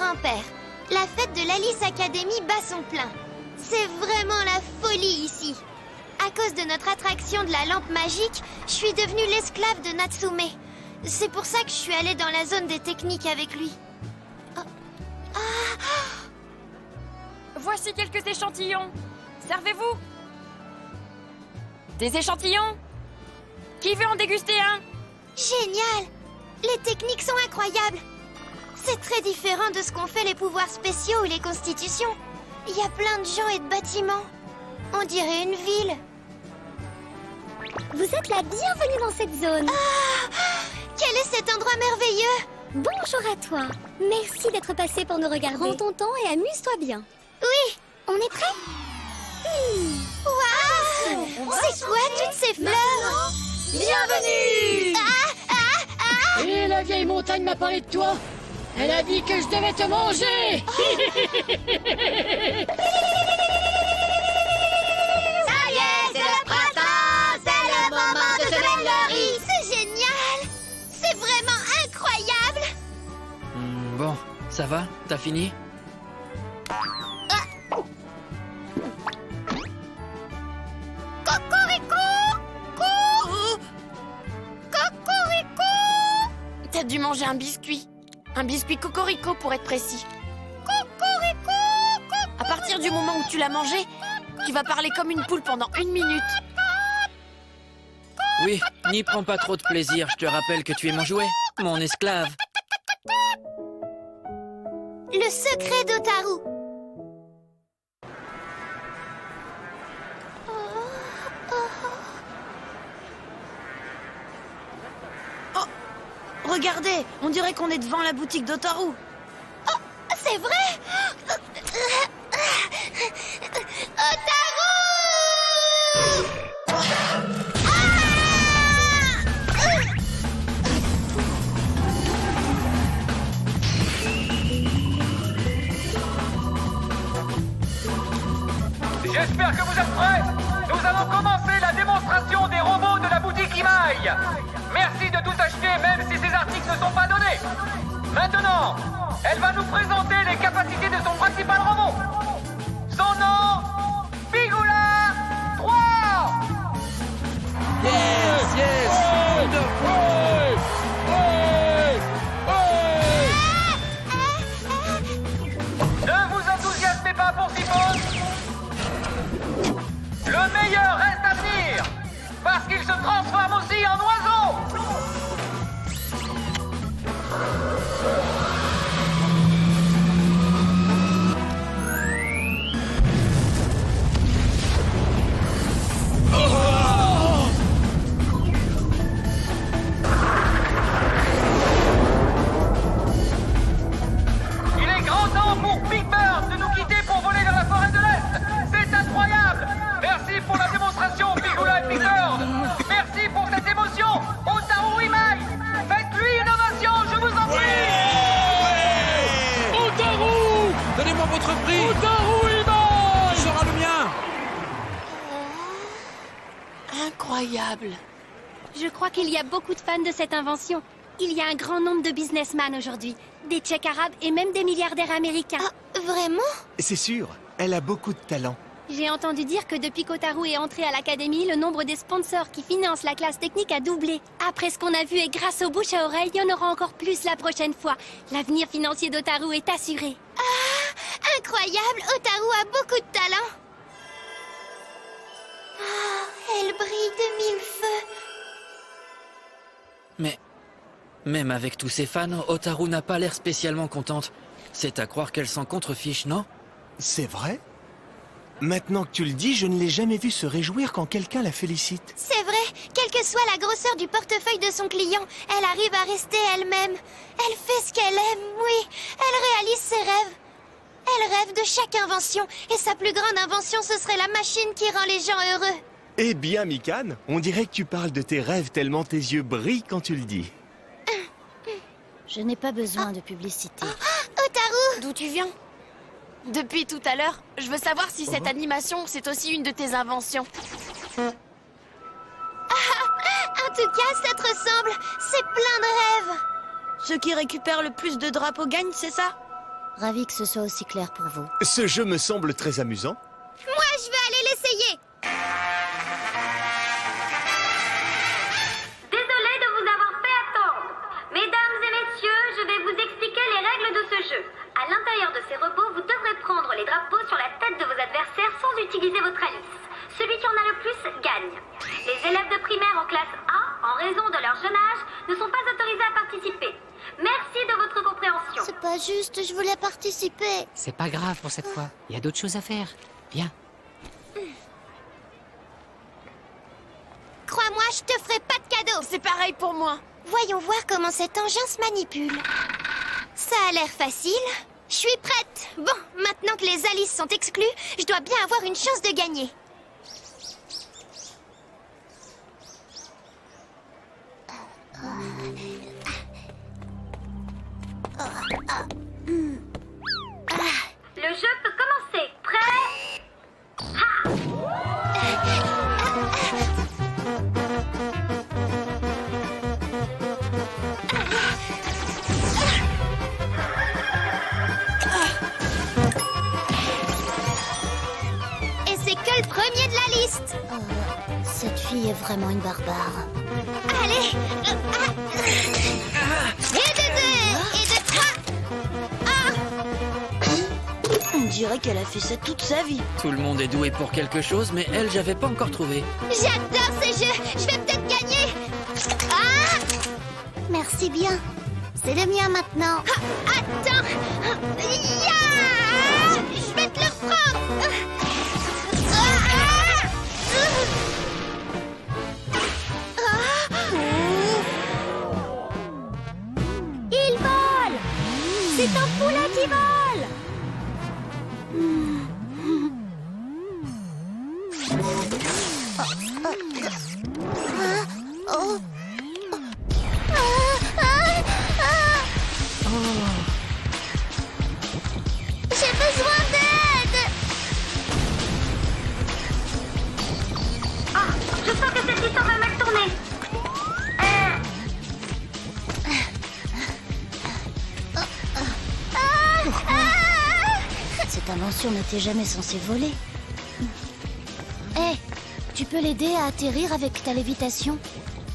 grand-père. La fête de l'Alice Academy bat son plein. C'est vraiment la folie ici. À cause de notre attraction de la lampe magique, je suis devenue l'esclave de Natsume. C'est pour ça que je suis allée dans la zone des techniques avec lui. Voici quelques échantillons. Servez-vous. Des échantillons? Qui veut en déguster un? Génial! Les techniques sont incroyables. C'est très différent de ce qu'ont fait les pouvoirs spéciaux ou les constitutions. Il y a plein de gens et de bâtiments. On dirait une ville. Vous êtes la bienvenue dans cette zone. Quel est cet endroit merveilleux! Bonjour à toi. Merci d'être passé pour nous regarder. Prends ton temps et amuse-toi bien. Oui! On est prêt? Waouh! C'est quoi toutes ces fleurs? Bienvenue! Et la vieille montagne m'a parlé de toi. Elle a dit que je devais te manger. Ça y est, c'est le printemps! C'est le moment de semer le riz! C'est génial! C'est vraiment incroyable! Bon, ça va? T'as fini? Cocorico! Cocorico! T'as dû manger un biscuit. Un biscuit cocorico pour être précis. Cocorico! À partir du moment où tu l'as mangé, tu vas parler comme une poule pendant 1 minute. Oui, n'y prends pas trop de plaisir. Je te rappelle que tu es mon jouet, mon esclave. Le secret d'Otaru. Regardez, on dirait qu'on est devant la boutique d'Otaru. C'est vrai? Otaru! J'espère que vous êtes prêts. Nous allons commencer la démonstration des robots de la boutique Imaï. Merci de tout acheter, même si ces articles ne sont pas donnés. Maintenant, elle va nous présenter les capacités de son principal robot. Son nom, Bigula 3. Yes, yes, Ne vous enthousiasmez pas pour si peu. Le meilleur reste à venir, parce qu'il se transforme aussi en oiseau. Il est grand temps pour Big Bird de nous quitter pour voler vers la forêt de l'Est. C'est incroyable. Merci pour la démonstration, Bigula et Big Bird. Merci pour cette émotion, Otaru Imaï. Faites-lui une ovation, je vous en prie. Otaru! Donnez-moi votre prix! Otaru Imaï! Ce sera le mien! Incroyable. Je crois qu'il y a beaucoup de fans de cette invention. Il y a un grand nombre de businessmen aujourd'hui. Des Tchèques arabes et même des milliardaires américains. Vraiment? C'est sûr, elle a beaucoup de talent. J'ai entendu dire que depuis qu'Otaru est entré à l'académie, le nombre des sponsors qui financent la classe technique a doublé. Après ce qu'on a vu et grâce aux bouche à oreille, il y en aura encore plus la prochaine fois. L'avenir financier d'Otaru est assuré. Incroyable! Otaru a beaucoup de talent! Elle brille de mille feux! Mais, même avec tous ses fans, Otaru n'a pas l'air spécialement contente. C'est à croire qu'elle s'en contrefiche, non? C'est vrai? Maintenant que tu le dis, je ne l'ai jamais vue se réjouir quand quelqu'un la félicite. C'est vrai, quelle que soit la grosseur du portefeuille de son client, elle arrive à rester elle-même. Elle fait ce qu'elle aime, oui. Elle réalise ses rêves. Elle rêve de chaque invention, et sa plus grande invention, ce serait la machine qui rend les gens heureux. Eh bien, Mikan, on dirait que tu parles de tes rêves tellement tes yeux brillent quand tu le dis. Je n'ai pas besoin de publicité. Otaru! D'où tu viens? Depuis tout à l'heure, je veux savoir si cette animation, c'est aussi une de tes inventions. En tout cas, ça te ressemble. C'est plein de rêves. Ceux qui récupèrent le plus de drapeaux gagnent, c'est ça? Ravi que ce soit aussi clair pour vous. Ce jeu me semble très amusant. Moi, je vais aller l'essayer. Désolée de vous avoir fait attendre. Mesdames et messieurs, je vais vous expliquer les règles de ce jeu. À l'intérieur de ces robots, vous devrez prendre les drapeaux sur la tête de vos adversaires sans utiliser votre Alice. Celui qui en a le plus gagne. Les élèves de primaire en classe A, en raison de leur jeune âge, ne sont pas autorisés à participer. Merci de votre compréhension. C'est pas juste, je voulais participer. C'est pas grave pour cette fois. Il y a d'autres choses à faire. Viens. Crois-moi, je te ferai pas de cadeau. C'est pareil pour moi. Voyons voir comment cet engin se manipule. Ça a l'air facile. Je suis prête. Bon, maintenant que les Alice sont exclus, je dois bien avoir une chance de gagner. Le jeu peut commencer. Prêt? Et c'est que le premier de la liste. Cette fille est vraiment une barbare. Allez. Et de deux. Et de trois. On dirait qu'elle a fait ça toute sa vie. Tout le monde est doué pour quelque chose, mais elle, j'avais pas encore trouvé. J'adore ces jeux. Je vais peut-être gagner. Ah! Merci bien. C'est le mien maintenant. Attends. Ya! Je vais te le reprendre. Il vole! C'est un poulet qui vole! J'ai besoin d'aide. Ah, je sens que cette histoire va mal tourner. Cette invention n'était jamais censée voler. Hé, tu peux l'aider à atterrir avec ta lévitation?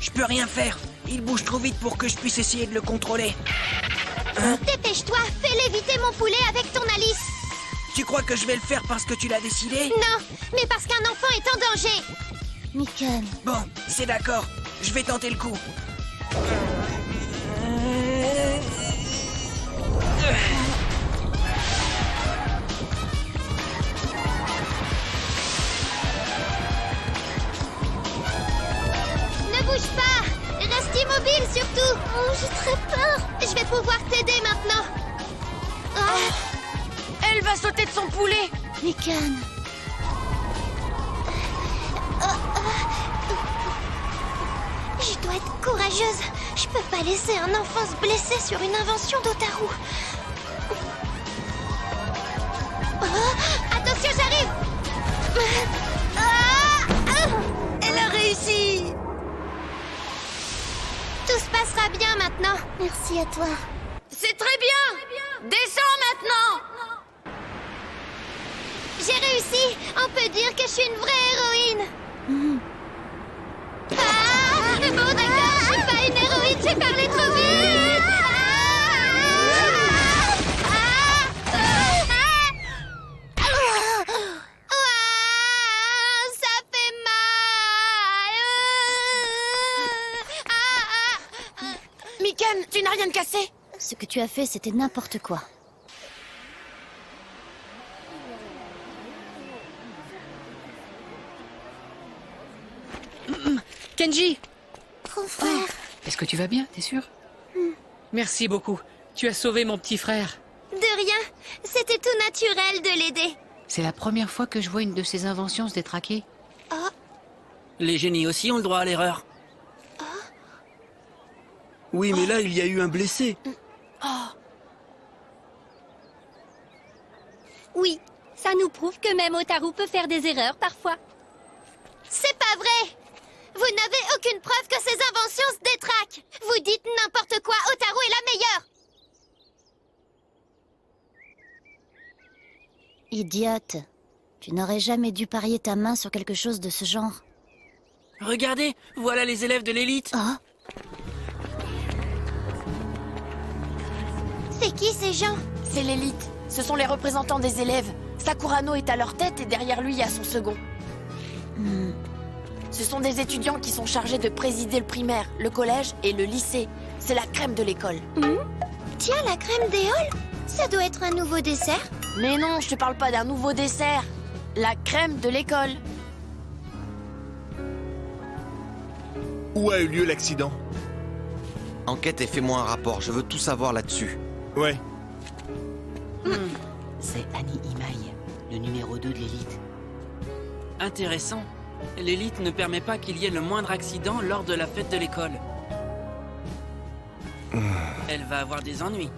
Je peux rien faire. Il bouge trop vite pour que je puisse essayer de le contrôler. Dépêche-toi, fais léviter mon poulet avec ton Alice. Tu crois que je vais le faire parce que tu l'as décidé? Non, mais parce qu'un enfant est en danger. Mikan, Bon, c'est d'accord. Je vais tenter le coup. Ne bouge pas. Reste immobile surtout. Oh, j'ai très peur. Je vais pouvoir t'aider maintenant. Ah, Elle va sauter de son poulet. Mikan. je dois être courageuse. Je peux pas laisser un enfant se blesser sur une invention d'Otaru. Oh, attention, j'arrive. Elle a réussi! Tout se passera bien maintenant. Merci à toi. C'est très bien. Descends maintenant. J'ai réussi. On peut dire que je suis une vraie héroïne. Ah, bon, d'accord, je suis pas une héroïne, j'ai parlé trop vite. Ça fait mal. Mikan, tu n'as rien de cassé. Ce que tu as fait, c'était n'importe quoi. Kenji! Grand frère. Est-ce que tu vas bien, t'es sûr? Merci beaucoup. Tu as sauvé mon petit frère. De rien. C'était tout naturel de l'aider. C'est la première fois que je vois une de ces inventions se détraquer. Les génies aussi ont le droit à l'erreur. Oui, mais là, il y a eu un blessé. Oui, ça nous prouve que même Otaru peut faire des erreurs parfois. C'est pas vrai. Vous n'avez aucune preuve que ces inventions se détraquent. Vous dites n'importe quoi. Otaru est la meilleure. Idiote. Tu n'aurais jamais dû parier ta main sur quelque chose de ce genre. Regardez, voilà les élèves de l'élite. Oh, C'est qui ces gens? C'est l'élite. Ce sont les représentants des élèves. Sakurano est à leur tête et derrière lui, il y a son second. Ce sont des étudiants qui sont chargés de présider le primaire, le collège et le lycée. C'est la crème de l'école. Tiens, la crème d'éole? Ça doit être un nouveau dessert. Mais non, je te parle pas d'un nouveau dessert. La crème de l'école. Où a eu lieu l'accident? Enquête et fais-moi un rapport, je veux tout savoir là-dessus. Ouais. C'est Annie Imai, le numéro 2 de l'élite. Intéressant. L'élite ne permet pas qu'il y ait le moindre accident lors de la fête de l'école. Elle va avoir des ennuis.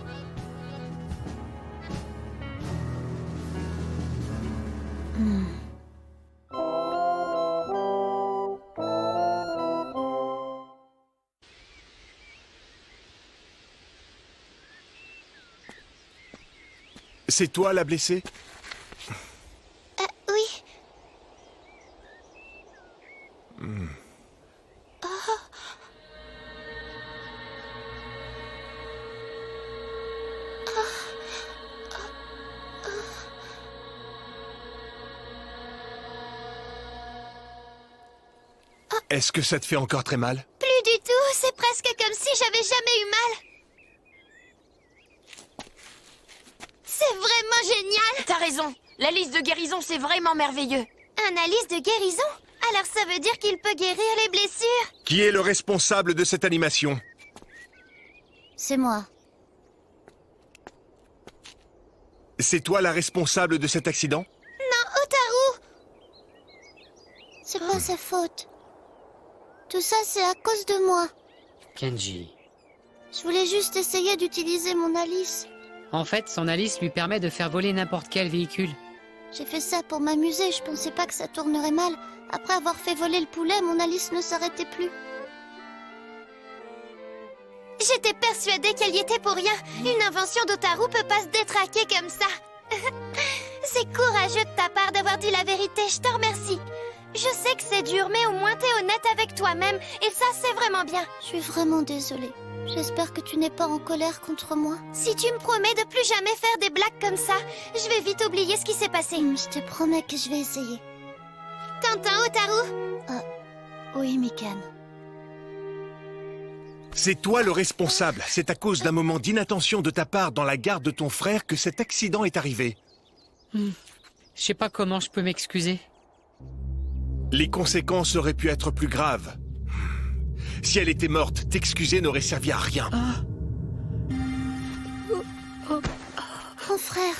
C'est toi la blessée? Oui. Est-ce que ça te fait encore très mal? Plus du tout, c'est presque comme si j'avais jamais eu mal. C'est vraiment génial! T'as raison. La liste de guérison, c'est vraiment merveilleux. Analyse de guérison? Alors ça veut dire qu'il peut guérir les blessures? Qui est le responsable de cette animation? c'est moi. C'est toi la responsable de cet accident? Non, Otaru! C'est pas sa faute. Tout ça, c'est à cause de moi. Kenji. Je voulais juste essayer d'utiliser mon Alice. En fait, son Alice lui permet de faire voler n'importe quel véhicule. J'ai fait ça pour m'amuser, je pensais pas que ça tournerait mal. Après avoir fait voler le poulet, mon Alice ne s'arrêtait plus. J'étais persuadée qu'elle y était pour rien. Une invention d'Otaru peut pas se détraquer comme ça. C'est courageux de ta part d'avoir dit la vérité, je te remercie. Je sais que c'est dur, mais au moins t'es honnête avec toi-même, et ça, c'est vraiment bien. Je suis vraiment désolée. J'espère que tu n'es pas en colère contre moi. Si tu me promets de plus jamais faire des blagues comme ça, je vais vite oublier ce qui s'est passé. Je te promets que je vais essayer. T'entends, Otaru? Oui, Mikan. C'est toi le responsable. C'est à cause d'un moment d'inattention de ta part dans la garde de ton frère que cet accident est arrivé. Je sais pas comment je peux m'excuser. Les conséquences auraient pu être plus graves. Si elle était morte, t'excuser n'aurait servi à rien. Mon frère.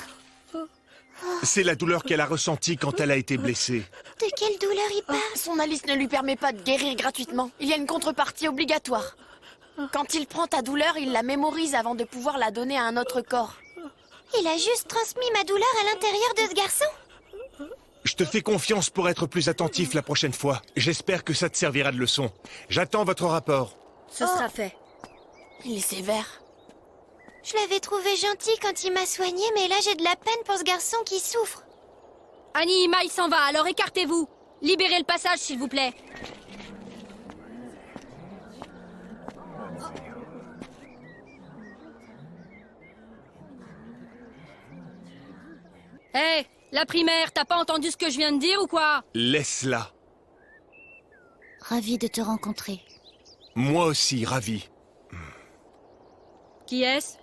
C'est la douleur qu'elle a ressentie quand elle a été blessée. De quelle douleur il parle? Son Alice ne lui permet pas de guérir gratuitement. Il y a une contrepartie obligatoire. Quand il prend ta douleur, il la mémorise avant de pouvoir la donner à un autre corps. Il a juste transmis ma douleur à l'intérieur de ce garçon? Je te fais confiance pour être plus attentif la prochaine fois. J'espère que ça te servira de leçon. J'attends votre rapport. Ce sera fait. Il est sévère. Je l'avais trouvé gentil quand il m'a soigné, mais là j'ai de la peine pour ce garçon qui souffre. Annie Imai s'en va, alors écartez-vous. Libérez le passage, s'il vous plaît. Hé, la primaire, t'as pas entendu ce que je viens de dire ou quoi? Laisse-la. Ravie de te rencontrer. Moi aussi, ravi. Qui est-ce?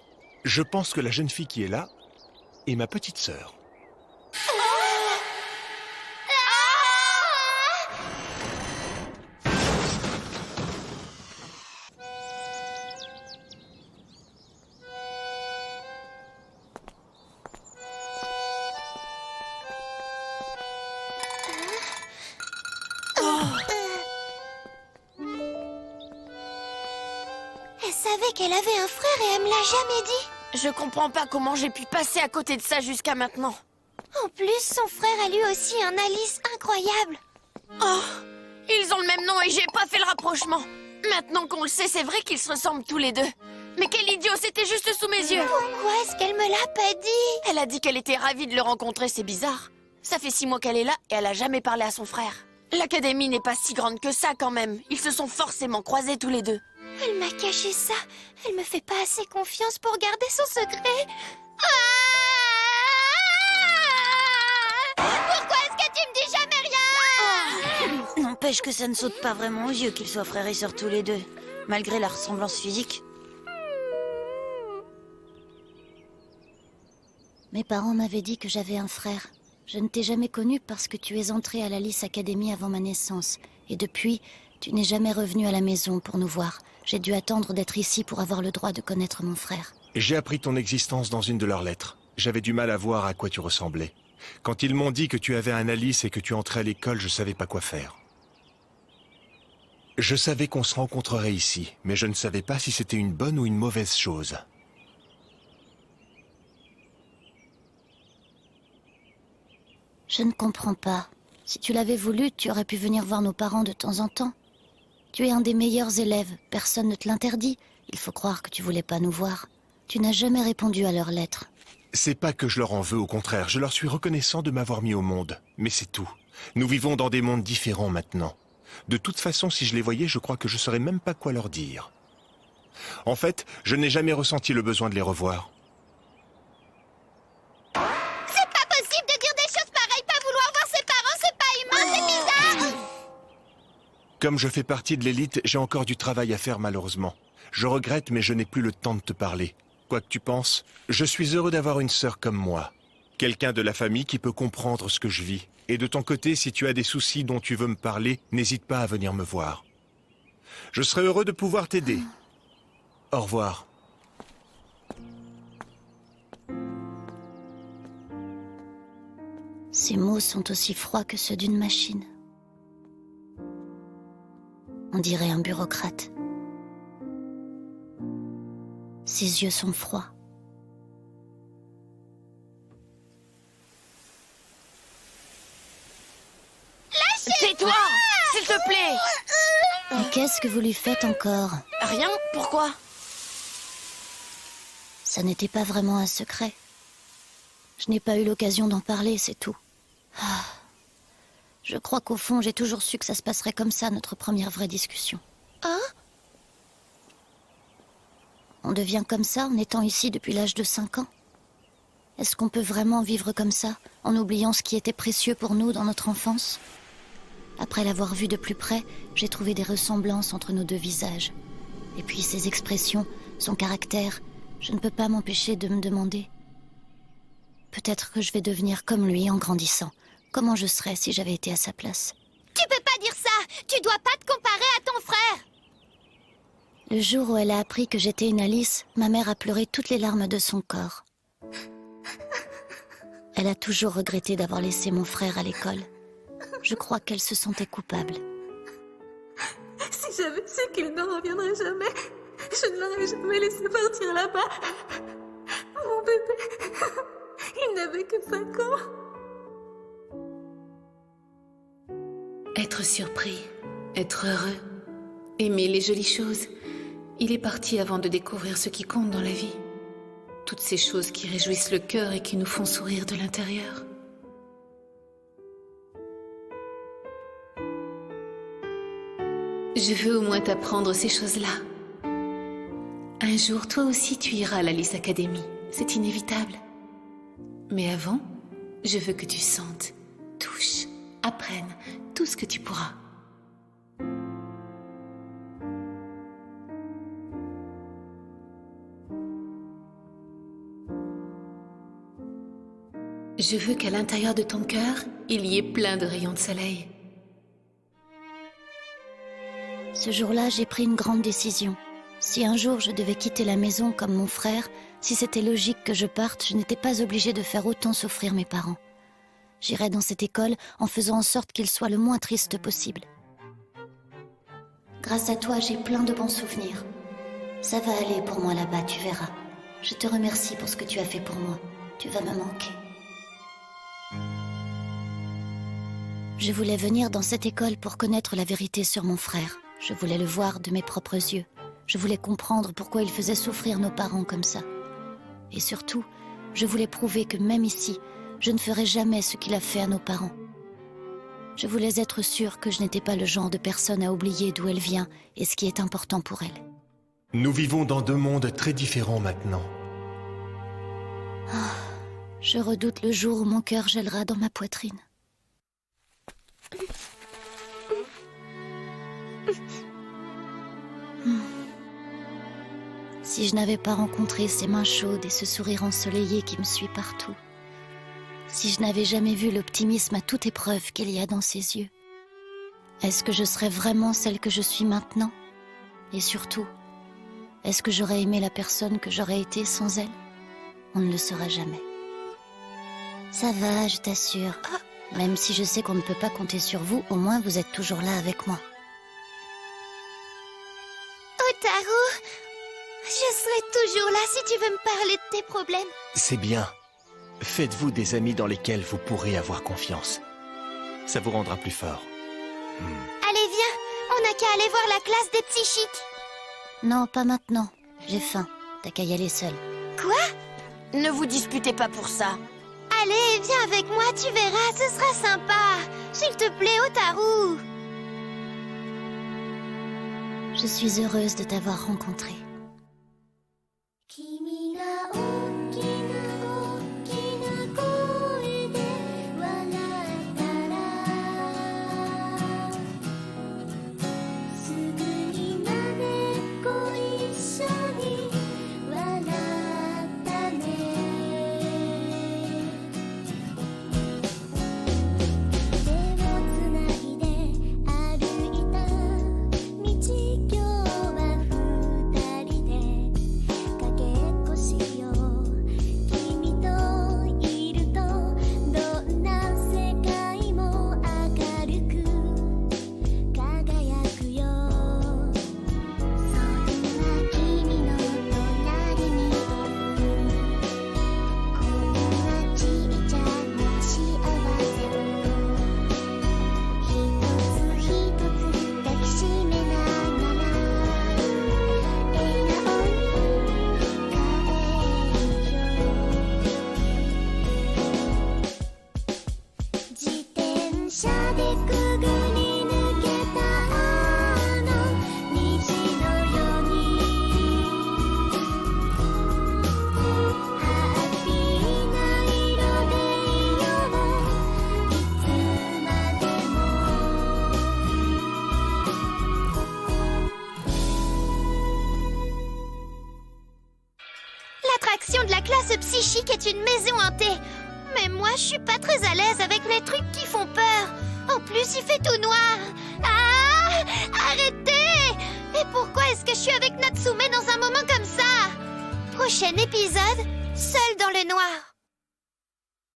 Je pense que la jeune fille qui est là est ma petite sœur. Elle savait qu'elle avait un frère et elle me l'a jamais dit. Je comprends pas comment j'ai pu passer à côté de ça jusqu'à maintenant. En plus, son frère a lui aussi un Alice incroyable. Oh, ils ont le même nom et j'ai pas fait le rapprochement. Maintenant qu'on le sait, c'est vrai qu'ils se ressemblent tous les deux. Mais quel idiot, c'était juste sous mes yeux. Pourquoi est-ce qu'elle me l'a pas dit? Elle a dit qu'elle était ravie de le rencontrer, c'est bizarre. Ça fait 6 mois qu'elle est là et elle a jamais parlé à son frère. L'académie n'est pas si grande que ça quand même. Ils se sont forcément croisés tous les deux. Elle m'a caché ça. Elle me fait pas assez confiance pour garder son secret. Pourquoi est-ce que tu me dis jamais rien? N'empêche que ça ne saute pas vraiment aux yeux qu'ils soient frères et sœurs tous les deux, malgré la ressemblance physique. Mes parents m'avaient dit que j'avais un frère. Je ne t'ai jamais connu parce que tu es entré à l'Alice Academy avant ma naissance. Et depuis, tu n'es jamais revenu à la maison pour nous voir. J'ai dû attendre d'être ici pour avoir le droit de connaître mon frère. J'ai appris ton existence dans une de leurs lettres. J'avais du mal à voir à quoi tu ressemblais. Quand ils m'ont dit que tu avais un Alice et que tu entrais à l'école, je savais pas quoi faire. Je savais qu'on se rencontrerait ici, mais je ne savais pas si c'était une bonne ou une mauvaise chose. Je ne comprends pas. Si tu l'avais voulu, tu aurais pu venir voir nos parents de temps en temps. Tu es un des meilleurs élèves, personne ne te l'interdit. Il faut croire que tu voulais pas nous voir. Tu n'as jamais répondu à leurs lettres. C'est pas que je leur en veux, au contraire, je leur suis reconnaissant de m'avoir mis au monde. Mais c'est tout. Nous vivons dans des mondes différents maintenant. De toute façon, si je les voyais, je crois que je saurais même pas quoi leur dire. En fait, je n'ai jamais ressenti le besoin de les revoir. C'est pas possible de dire des choses pareilles. Pas vouloir voir ses parents, c'est pas humain, c'est bizarre. Comme je fais partie de l'élite, j'ai encore du travail à faire malheureusement. Je regrette, mais je n'ai plus le temps de te parler. Quoi que tu penses, je suis heureux d'avoir une sœur comme moi. Quelqu'un de la famille qui peut comprendre ce que je vis. Et de ton côté, si tu as des soucis dont tu veux me parler, n'hésite pas à venir me voir. Je serai heureux de pouvoir t'aider. Au revoir. Ces mots sont aussi froids que ceux d'une machine. On dirait un bureaucrate. Ses yeux sont froids. Tais-toi, s'il te plaît. Mais qu'est-ce que vous lui faites encore? Rien, pourquoi? Ça n'était pas vraiment un secret. Je n'ai pas eu l'occasion d'en parler, c'est tout. Je crois qu'au fond, j'ai toujours su que ça se passerait comme ça, notre première vraie discussion. Hein? On devient comme ça en étant ici depuis l'âge de 5 ans. Est-ce qu'on peut vraiment vivre comme ça, en oubliant ce qui était précieux pour nous dans notre enfance? Après l'avoir vu de plus près, j'ai trouvé des ressemblances entre nos deux visages. Et puis ses expressions, son caractère, je ne peux pas m'empêcher de me demander. Peut-être que je vais devenir comme lui en grandissant. Comment je serais si j'avais été à sa place? Tu peux pas dire ça. Tu dois pas te comparer à ton frère. Le jour où elle a appris que j'étais une Alice, ma mère a pleuré toutes les larmes de son corps. Elle a toujours regretté d'avoir laissé mon frère à l'école. Je crois qu'elle se sentait coupable. Si j'avais su qu'il ne reviendrait jamais, je ne l'aurais jamais laissé partir là-bas. Mon bébé, il n'avait que 5 ans. Être surpris, être heureux, aimer les jolies choses. Il est parti avant de découvrir ce qui compte dans la vie. Toutes ces choses qui réjouissent le cœur et qui nous font sourire de l'intérieur. Je veux au moins t'apprendre ces choses-là. Un jour, toi aussi, tu iras à l'Alice Academy. C'est inévitable. Mais avant, je veux que tu sentes, touches, apprennes tout ce que tu pourras. Je veux qu'à l'intérieur de ton cœur, il y ait plein de rayons de soleil. Ce jour-là, j'ai pris une grande décision. Si un jour je devais quitter la maison comme mon frère, si c'était logique que je parte, je n'étais pas obligée de faire autant souffrir mes parents. J'irais dans cette école en faisant en sorte qu'ils soient le moins tristes possible. Grâce à toi, j'ai plein de bons souvenirs. Ça va aller pour moi là-bas, tu verras. Je te remercie pour ce que tu as fait pour moi. Tu vas me manquer. Je voulais venir dans cette école pour connaître la vérité sur mon frère. Je voulais le voir de mes propres yeux. Je voulais comprendre pourquoi il faisait souffrir nos parents comme ça. Et surtout, je voulais prouver que même ici, je ne ferais jamais ce qu'il a fait à nos parents. Je voulais être sûre que je n'étais pas le genre de personne à oublier d'où elle vient et ce qui est important pour elle. Nous vivons dans deux mondes très différents maintenant. Je redoute le jour où mon cœur gèlera dans ma poitrine. Si je n'avais pas rencontré ces mains chaudes et ce sourire ensoleillé qui me suit partout, si je n'avais jamais vu l'optimisme à toute épreuve qu'il y a dans ses yeux, est-ce que je serais vraiment celle que je suis maintenant? Et surtout, est-ce que j'aurais aimé la personne que j'aurais été sans elle? On ne le saura jamais. Ça va, je t'assure. Même si je sais qu'on ne peut pas compter sur vous, au moins vous êtes toujours là avec moi. Otaru, je serai toujours là si tu veux me parler de tes problèmes. C'est bien. Faites-vous des amis dans lesquels vous pourrez avoir confiance. Ça vous rendra plus fort. Allez, viens, on n'a qu'à aller voir la classe des psychiques. Non, pas maintenant. J'ai faim. T'as qu'à y aller seule. Quoi? Ne vous disputez pas pour ça. Allez, viens avec moi, tu verras, ce sera sympa. S'il te plaît, Otaru. Je suis heureuse de t'avoir rencontré. L'attraction de la classe psychique est une maison hantée. Mais moi, je suis pas très à l'aise avec les trucs qui font peur. En plus, il fait tout noir. Ah! Arrêtez! Et pourquoi est-ce que je suis avec Natsume dans un moment comme ça? Prochain épisode, seul dans le noir.